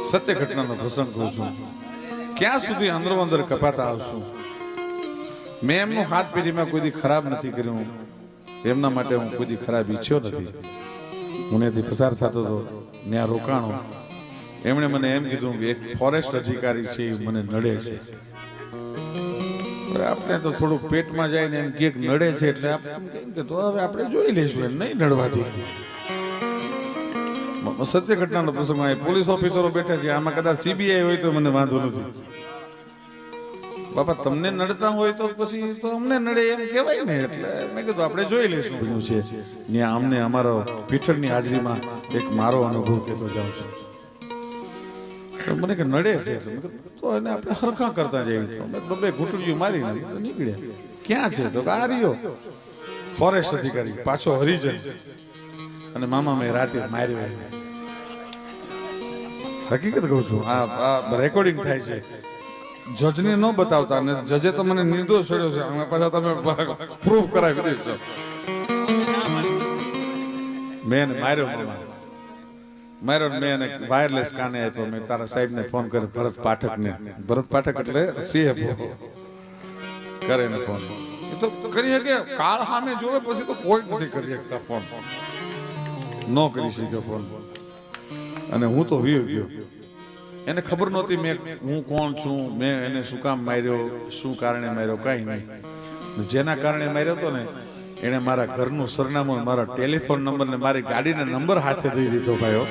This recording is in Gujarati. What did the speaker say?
સત્ય ઘટનાનો પ્રસંગ કહું છું. ક્યાં સુધી અંદરો અંદર કપાતા આવશું. મેં એમનો હાથ પેઢીમાં કોઈ દી ખરાબ નથી કર્યું. એમના માટે હું કોઈ દી ખરાબ ઈચ્છ્યો નથી. હું ત્યાંથી પસાર થતો હતો, ત્યાં રોકાણો. એમણે મને એમ કીધું કે એક ફોરેસ્ટ અધિકારી છે એ મને નડે છે. આપણે તો થોડું પેટમાં જાય ને એમ કે નડે છે એટલે આપણે તો હવે આપણે જોઈ લઈશું, એમ નહીં નડવાથી. સત્ય ઘટનાનો પ્રસંગ. પોલીસ ઓફિસરો બેઠા છે, આમાં કદાચ સીબીઆઈ હોય તો મને વાંધો નથી. બાપા તમને નડતા હોય તો પછી તો અમને નડે એમ કહેવાય ને. એટલે મેં કીધું આપણે જોઈ લઈશું છે. ત્યાં અમને અમારો પીઠળની હાજરીમાં એક મારો અનુભવ કહેતો જાઉં છું. મને કે નડે છે તો એને આપણે હરખા કરતા જઈએ. બે ઘૂંટડીઓ મારી નીકળ્યા. ક્યાં છે તો આ રહ્યો ફોરેસ્ટ અધિકારી, પાછો હરિજન. અને મામા મેં રાતે માર્યો એને. હકીકત કહું છું, આ રેકોર્ડિંગ થાય છે. જજને ન બતાવતા, ને જજે તો મને નિર્દોષ છોડ્યો છે. અમે પાછા તમે પ્રૂફ કરાવી દઈશો. મેં માર્યો માર્યો મેં એને વાયરલેસ કાને આપ્યો. મેં તારા સાહેબને ફોન કર્યો, ભરત પાઠકને. ભરત પાઠક એટલે સીએફઓ કરે ને ફોન. એ તો કરી શકે, કાળ સામે જોવે પછી તો કોઈ નથી કરી શકતા ફોન. ન કરી શક્યો ફોન. અને હું તો વીયો ગયો. એને ખબર નહોતી હું કોણ છું, મેં એને શું કામ માર્યો, શું કારણે માર્યો, કઈ નહીં. જેના કારણે માર્યો હતો ને એને મારા ઘરનું સરનામું, મારા ટેલિફોન નંબર ને મારી ગાડીના નંબર હાથે દઈ દીધો ભાઈઓ.